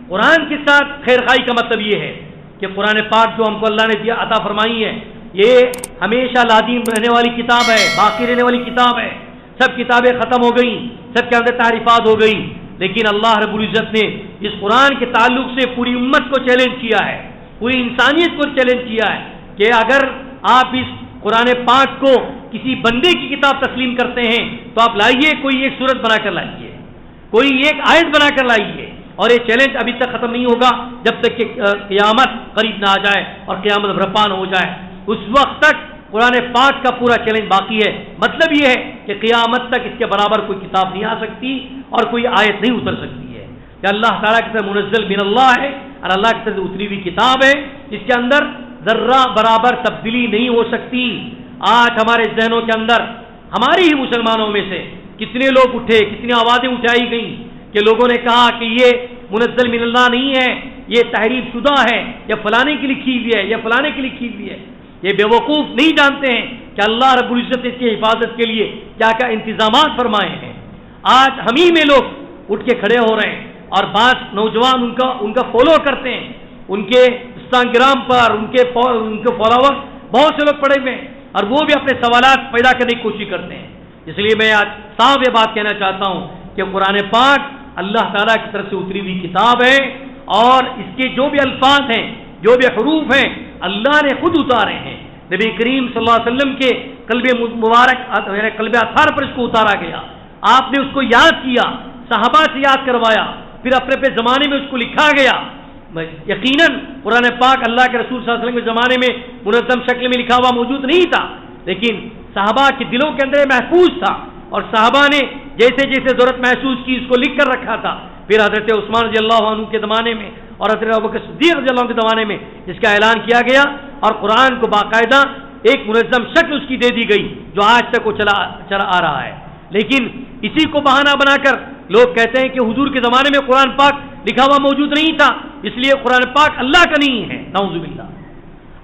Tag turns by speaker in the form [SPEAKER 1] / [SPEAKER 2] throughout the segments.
[SPEAKER 1] قرآن کے ساتھ خیر خائی کا مطلب یہ ہے کہ قرآن پاک جو ہم کو اللہ نے دیا عطا فرمائی ہے، یہ ہمیشہ لازم رہنے والی کتاب ہے، باقی رہنے والی کتاب ہے۔ سب کتابیں ختم ہو گئیں، سب کے اندر تعریفات ہو گئی، لیکن اللہ رب العزت نے اس قرآن کے تعلق سے پوری امت کو چیلنج کیا ہے، پوری انسانیت کو چیلنج کیا ہے کہ اگر آپ اس قرآن پاک کو کسی بندے کی کتاب تسلیم کرتے ہیں تو آپ لائیے، کوئی ایک سورت بنا کر لائیے، کوئی ایک آیت بنا کر لائیے، اور یہ چیلنج ابھی تک ختم نہیں ہوگا جب تک کہ قیامت قریب نہ آ جائے اور قیامت برپا نہ ہو جائے۔ اس وقت تک قرآن پاک کا پورا چیلنج باقی ہے۔ مطلب یہ ہے کہ قیامت تک اس کے برابر کوئی کتاب نہیں آ سکتی اور کوئی آیت نہیں اتر سکتی ہے، کہ اللہ تعالیٰ کی طرف منزل من اللہ ہے اور اللہ کی طرف اتری ہوئی کتاب ہے، اس کے اندر ذرہ برابر تبدیلی نہیں ہو سکتی۔ آج ہمارے ذہنوں کے اندر ہمارے ہی مسلمانوں میں سے کتنے لوگ اٹھے، کتنی آوازیں اٹھائی گئیں کہ لوگوں نے کہا کہ یہ منزل من اللہ نہیں ہے، یہ تحریف شدہ ہے، یہ فلانے کی لکھی ہوئی ہے، یہ فلانے کی لکھی ہوئی ہے۔ یہ بے وقوف نہیں جانتے ہیں کہ اللہ رب العزت نے اس کی حفاظت کے لیے کیا کیا انتظامات فرمائے ہیں۔ آج ہم ہی میں لوگ اٹھ کے کھڑے ہو رہے ہیں اور بعض نوجوان ان کا فالو کرتے ہیں، ان کے انسٹاگرام پر ان کے فالوور بہت سے لوگ پڑے ہوئے ہیں اور وہ بھی اپنے سوالات پیدا کرنے کی کوشش کرتے ہیں۔ اس لیے میں آج صاف یہ بات کہنا چاہتا ہوں کہ قرآن پاک اللہ تعالیٰ کی طرف سے اتری ہوئی کتاب ہے، اور اس کے جو بھی الفاظ ہیں، جو بھی حروف ہیں، اللہ نے خود اتارے ہیں۔ نبی کریم صلی اللہ علیہ وسلم کے قلب مبارک قلب اطہار پر اس کو اتارا گیا، آپ نے اس کو یاد کیا، صحابہ سے یاد کروایا، پھر اپنے زمانے میں اس کو لکھا گیا۔ یقیناً قرآن پاک اللہ کے رسول صلی اللہ علیہ وسلم کے زمانے میں منظم شکل میں لکھا ہوا موجود نہیں تھا، لیکن صحابہ کے دلوں کے اندر محفوظ تھا، اور صحابہ نے جیسے جیسے ضرورت محسوس کی اس کو لکھ کر رکھا تھا۔ پھر حضرت عثمان رضی اللہ عنہ کے زمانے میں اور حضرت ابوبکر صدیق رضی اللہ عنہ کے زمانے میں اس کا اعلان کیا گیا، اور قرآن کو باقاعدہ ایک منظم شکل اس کی دے دی گئی جو آج تک وہ چلا آ رہا ہے۔ لیکن اسی کو بہانہ بنا کر لوگ کہتے ہیں کہ حضور کے زمانے میں قرآن پاک لکھا ہوا موجود نہیں تھا، اس لیے قرآن پاک اللہ کا نہیں ہے۔ نعوذ باللہ،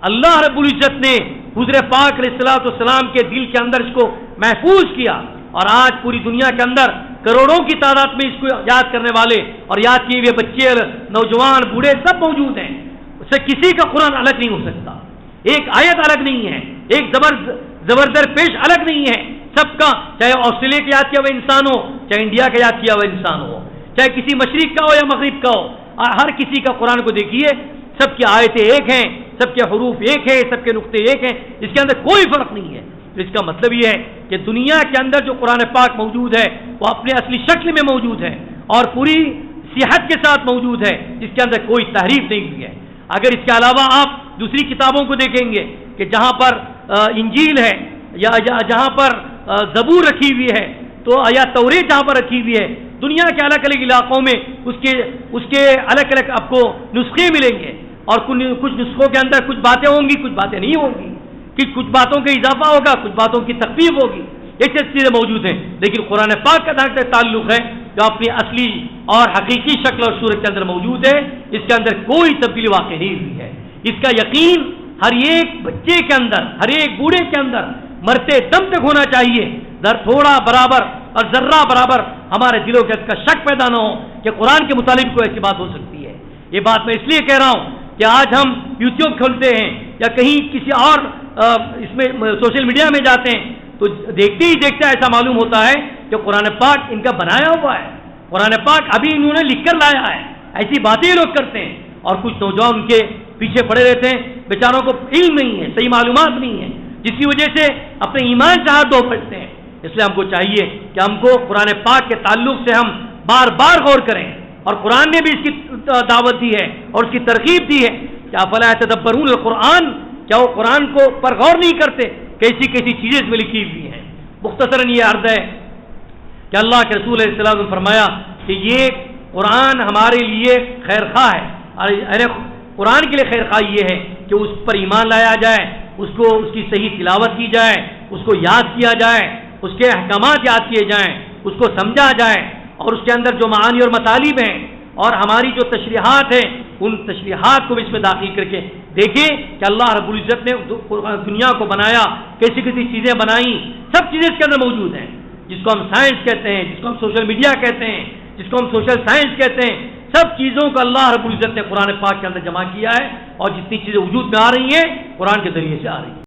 [SPEAKER 1] اللہ رب العزت نے حضور پاک علیہ الصلوۃ والسلام کے دل کے اندر اس کو محفوظ کیا، اور آج پوری دنیا کے اندر کروڑوں کی تعداد میں اس کو یاد کرنے والے اور یاد کیے ہوئے بچے، نوجوان، بوڑھے سب موجود ہیں۔ اس سے کسی کا قرآن الگ نہیں ہو سکتا، ایک آیت الگ نہیں ہے، ایک زبردر پیش الگ نہیں ہے، سب کا، چاہے آسٹریلیا کا یاد کیا ہوا انسان ہو، چاہے انڈیا کا یاد کیا ہوا انسان ہو، چاہے کسی مشرق کا ہو یا مغرب کا ہو، ہر کسی کا قرآن کو دیکھیے، سب کی آیتیں ایک ہیں، سب کے حروف ایک ہیں، سب کے نقطے ایک ہیں، اس کے اندر کوئی فرق نہیں ہے۔ تو اس کا مطلب یہ ہے کہ دنیا کے اندر جو قرآن پاک موجود ہے وہ اپنے اصلی شکل میں موجود ہے اور پوری صحت کے ساتھ موجود ہے، اس کے اندر کوئی تحریف نہیں ہوئی ہے۔ اگر اس کے علاوہ آپ دوسری کتابوں کو دیکھیں گے کہ جہاں پر انجیل ہے یا جہاں پر زبور رکھی ہوئی ہے، تو یا توریت جہاں پر رکھی ہوئی ہے، دنیا کے الگ الگ علاقوں میں اس کے الگ الگ آپ کو نسخے ملیں گے، اور کچھ نسخوں کے اندر کچھ باتیں ہوں گی، کچھ باتیں نہیں ہوں گی، کہ کچھ باتوں کا اضافہ ہوگا، کچھ باتوں کی تخفیف ہوگی، یہ چیزیں موجود ہیں۔ لیکن قرآن پاک کا جہاں تک تعلق ہے جو اپنی اصلی اور حقیقی شکل اور صورت کے اندر موجود ہے، اس کے اندر کوئی تبدیلی واقع نہیں ہوئی ہے۔ اس کا یقین ہر ایک بچے کے اندر، ہر ایک بوڑھے کے اندر مرتے دم تک ہونا چاہیے، تھوڑا برابر اور ذرہ برابر ہمارے دلوں کے اندر شک پیدا نہ ہو کہ قرآن کے مطابق کوئی ایسی بات ہو سکتی ہے۔ یہ بات میں اس لیے کہہ رہا ہوں کہ آج ہم یوٹیوب کھولتے ہیں یا کہیں کسی اور اس میں سوشل میڈیا میں جاتے ہیں تو دیکھتے ہی دیکھتے ایسا معلوم ہوتا ہے کہ قرآن پاک ان کا بنایا ہوا ہے، قرآن پاک ابھی انہوں نے لکھ کر لایا ہے، ایسی باتیں یہ لوگ کرتے ہیں، اور کچھ نوجوان ان کے پیچھے پڑے رہتے ہیں، بیچاروں کو علم نہیں ہے، صحیح معلومات نہیں ہے، جس کی وجہ سے اپنے ایمان سے ہاتھ دھو بیٹھتے ہیں۔ اس لیے ہم کو چاہیے کہ ہم کو قرآن پاک کے تعلق سے ہم بار بار غور کریں، اور قرآن نے بھی اس کی دعوت دی ہے اور اس کی ترغیب دی ہے کہ افلا یتدبرون القرآن، کیا وہ قرآن کو پر غور نہیں کرتے، کیسی کیسی چیزیں اس میں لکھی ہوئی ہیں۔ مختصراً یہ عرض ہے کہ اللہ کے رسول علیہ السلام نے فرمایا کہ یہ قرآن ہمارے لیے خیر خواہ ہے، اور قرآن کے لیے خیر خواہ یہ ہے کہ اس پر ایمان لایا جائے، اس کی صحیح تلاوت کی جائے، اس کو یاد کیا جائے، اس کے احکامات یاد کیے جائیں، اس کو سمجھا جائے، اور اس کے اندر جو معانی اور مطالب ہیں اور ہماری جو تشریحات ہیں ان تشریحات کو بھی اس میں داخل کر کے دیکھیں کہ اللہ رب العزت نے دنیا کو بنایا، کیسی کیسی چیزیں بنائیں، سب چیزیں اس کے اندر موجود ہیں، جس کو ہم سائنس کہتے ہیں، جس کو ہم سوشل میڈیا کہتے ہیں، جس کو ہم سوشل سائنس کہتے ہیں، سب چیزوں کو اللہ رب العزت نے قرآن پاک کے اندر جمع کیا ہے، اور جتنی چیزیں وجود میں آ رہی ہیں قرآن کے ذریعے سے آ رہی ہیں۔